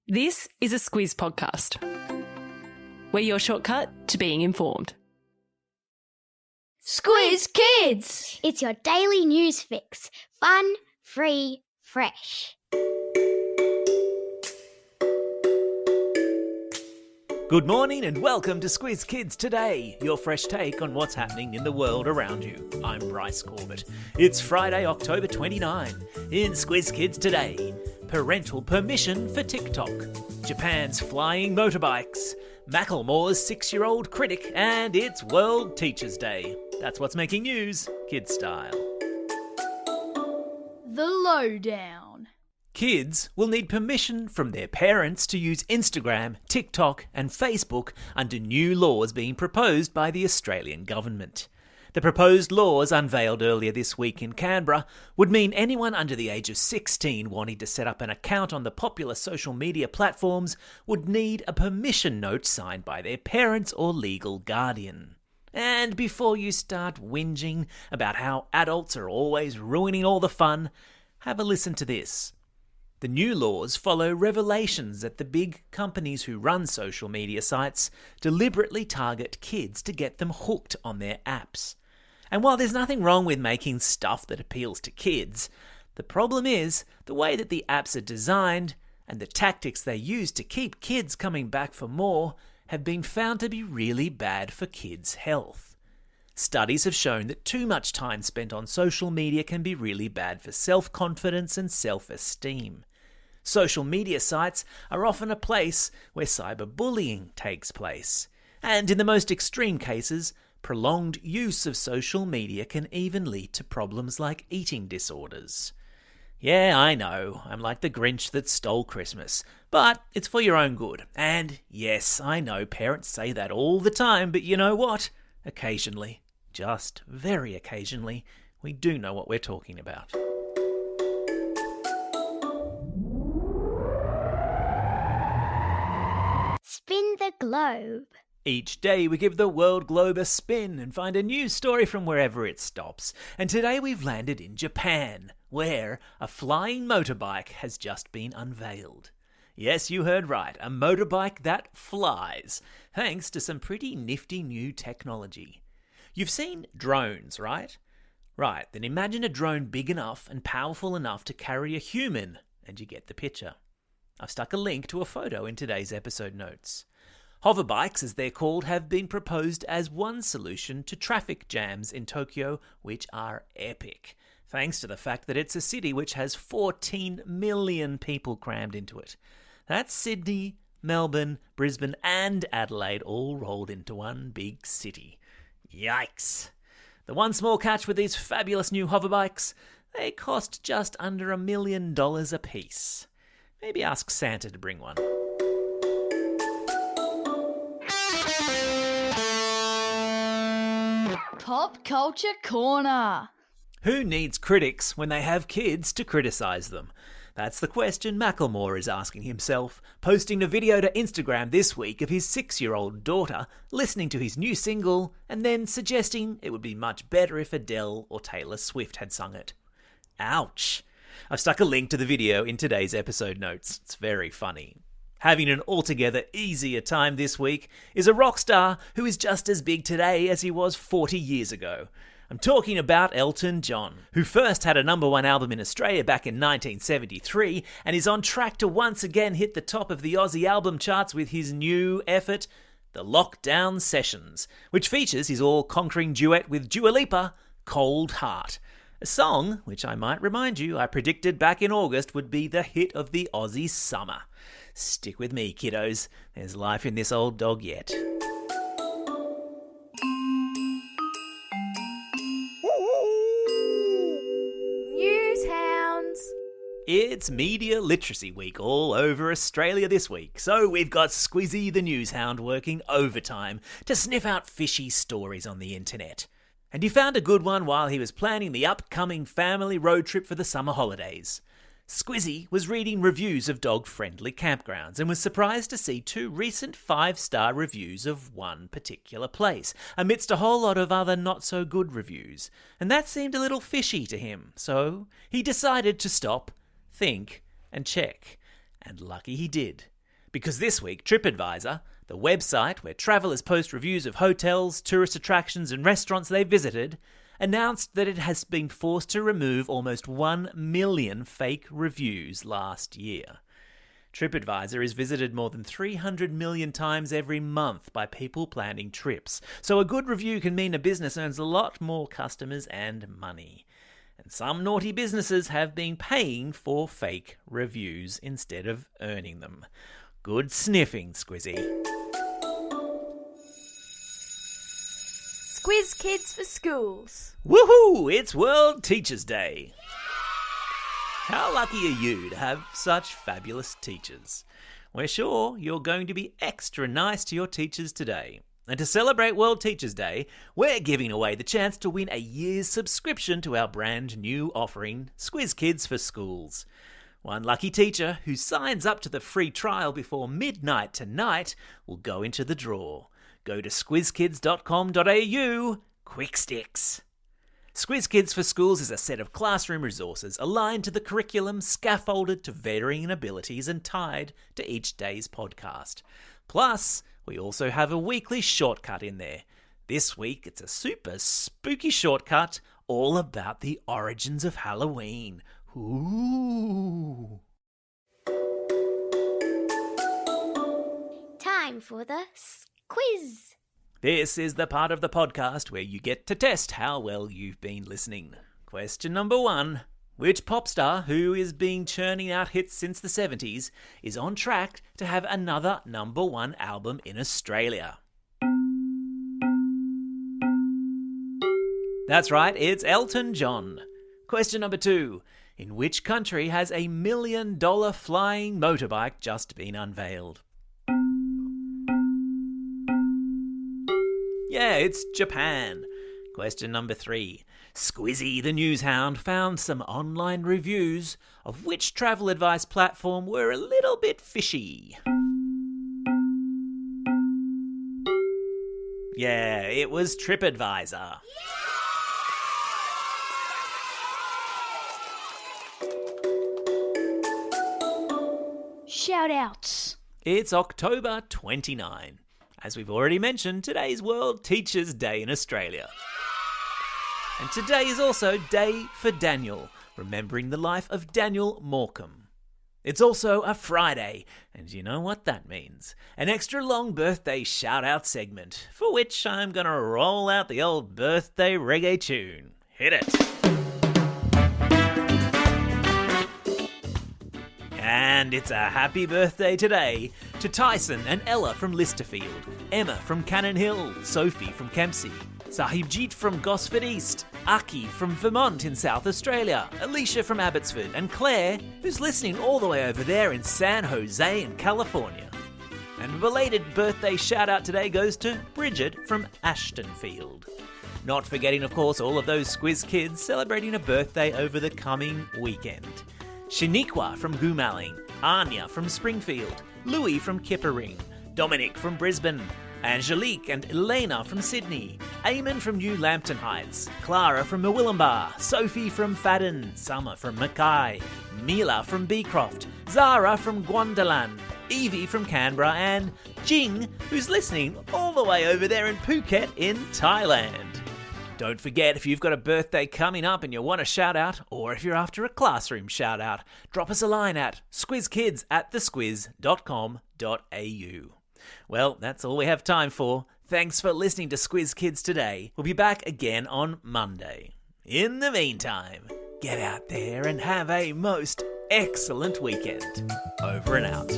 This is a Squiz podcast. We're your shortcut to being informed. Squiz Kids! It's your daily news fix. Fun, free, fresh. Good morning and welcome to Squiz Kids Today, your fresh take on what's happening in the world around you. I'm Bryce Corbett. It's Friday, October 29. In Squiz Kids Today, parental permission for TikTok, Japan's flying motorbikes, Macklemore's 6-year-old critic, and it's World Teachers' Day. That's what's making news, kid style. The lowdown. Kids will need permission from their parents to use Instagram, TikTok and Facebook under new laws being proposed by the Australian government. The proposed laws, unveiled earlier this week in Canberra, would mean anyone under the age of 16 wanting to set up an account on the popular social media platforms would need a permission note signed by their parents or legal guardian. And before you start whinging about how adults are always ruining all the fun, have a listen to this. The new laws follow revelations that the big companies who run social media sites deliberately target kids to get them hooked on their apps. And while there's nothing wrong with making stuff that appeals to kids, the problem is the way that the apps are designed and the tactics they use to keep kids coming back for more have been found to be really bad for kids' health. Studies have shown that too much time spent on social media can be really bad for self-confidence and self-esteem. Social media sites are often a place where cyberbullying takes place. And in the most extreme cases, prolonged use of social media can even lead to problems like eating disorders. Yeah, I know, I'm like the Grinch that stole Christmas, but it's for your own good. And yes, I know parents say that all the time, but you know what? Occasionally, just very occasionally, we do know what we're talking about. Spin the globe. Each day we give the world globe a spin and find a news story from wherever it stops. And today we've landed in Japan, where a flying motorbike has just been unveiled. Yes, you heard right, a motorbike that flies, thanks to some pretty nifty new technology. You've seen drones, right? Right, then imagine a drone big enough and powerful enough to carry a human, and you get the picture. I've stuck a link to a photo in today's episode notes. Hoverbikes, as they're called, have been proposed as one solution to traffic jams in Tokyo, which are epic, thanks to the fact that it's a city which has 14 million people crammed into it. That's Sydney, Melbourne, Brisbane and Adelaide all rolled into one big city. Yikes! The one small catch with these fabulous new hoverbikes, they cost just under $1 million a piece. Maybe ask Santa to bring one. Pop Culture Corner. Who needs critics when they have kids to criticise them? That's the question Macklemore is asking himself, posting a video to Instagram this week of his 6-year-old daughter listening to his new single and then suggesting it would be much better if Adele or Taylor Swift had sung it. Ouch! I've stuck a link to the video in today's episode notes. It's very funny. Having an altogether easier time this week is a rock star who is just as big today as he was 40 years ago. I'm talking about Elton John, who first had a #1 album in Australia back in 1973 and is on track to once again hit the top of the Aussie album charts with his new effort, The Lockdown Sessions, which features his all-conquering duet with Dua Lipa, Cold Heart. A song, which I might remind you I predicted back in August would be the hit of the Aussie summer. Stick with me, kiddos. There's life in this old dog yet. News hounds. It's Media Literacy Week all over Australia this week, so we've got Squizzy the news hound working overtime to sniff out fishy stories on the internet. And he found a good one while he was planning the upcoming family road trip for the summer holidays. Squizzy was reading reviews of dog-friendly campgrounds and was surprised to see 2 recent 5-star reviews of one particular place, amidst a whole lot of other not-so-good reviews. And that seemed a little fishy to him, so he decided to stop, think, and check. And lucky he did, Because this week, TripAdvisor, the website where travellers post reviews of hotels, tourist attractions and restaurants they visited, announced that it has been forced to remove almost 1 million fake reviews last year. TripAdvisor is visited more than 300 million times every month by people planning trips, so a good review can mean a business earns a lot more customers and money. And some naughty businesses have been paying for fake reviews instead of earning them. Good sniffing, Squizzy. Squiz Kids for schools. Woohoo! It's World Teachers' Day. How lucky are you to have such fabulous teachers? We're sure you're going to be extra nice to your teachers today. And to celebrate World Teachers' Day, we're giving away the chance to win a year's subscription to our brand new offering, Squiz Kids for Schools. One lucky teacher who signs up to the free trial before midnight tonight will go into the draw. Go to squizkids.com.au. Quick sticks. Squiz Kids for Schools is a set of classroom resources aligned to the curriculum, scaffolded to varying abilities and tied to each day's podcast. Plus, we also have a weekly shortcut in there. This week, it's a super spooky shortcut all about the origins of Halloween. Ooh. Time for the quiz. This is the part of the podcast where you get to test how well you've been listening. Question number 1. Which pop star who has been churning out hits since the 70s is on track to have another number 1 album in Australia? That's right, it's Elton John. Question number 2. In which country has a $1 million flying motorbike just been unveiled? Yeah, it's Japan. Question number 3. Squizzy the news hound found some online reviews of which travel advice platform were a little bit fishy. Yeah, it was TripAdvisor. Shout-outs. It's October 29. As we've already mentioned, today's World Teachers' Day in Australia. And today is also Day for Daniel, remembering the life of Daniel Morecambe. It's also a Friday, and you know what that means. An extra long birthday shout-out segment, for which I'm going to roll out the old birthday reggae tune. Hit it! And it's a happy birthday today to Tyson and Ella from Listerfield, Emma from Cannon Hill, Sophie from Kempsey, Sahibjeet from Gosford East, Aki from Vermont in South Australia, Alicia from Abbotsford, and Claire, who's listening all the way over there in San Jose in California. And a belated birthday shout out today goes to Bridget from Ashtonfield. Not forgetting, of course, all of those Squiz kids celebrating a birthday over the coming weekend. Shaniqua from Goomalling, Anya from Springfield, Louis from Kippering, Dominic from Brisbane, Angelique and Elena from Sydney, Eamon from New Lambton Heights, Clara from Murwillumbah, Sophie from Fadden, Summer from Mackay, Mila from Beecroft, Zara from Guandalan, Evie from Canberra, and Jing, who's listening all the way over there in Phuket in Thailand. Don't forget, if you've got a birthday coming up and you want a shout out, or if you're after a classroom shout out, drop us a line at squizkids@thesquiz.com.au. Well, that's all we have time for. Thanks for listening to Squiz Kids today. We'll be back again on Monday. In the meantime, get out there and have a most excellent weekend. Over and out.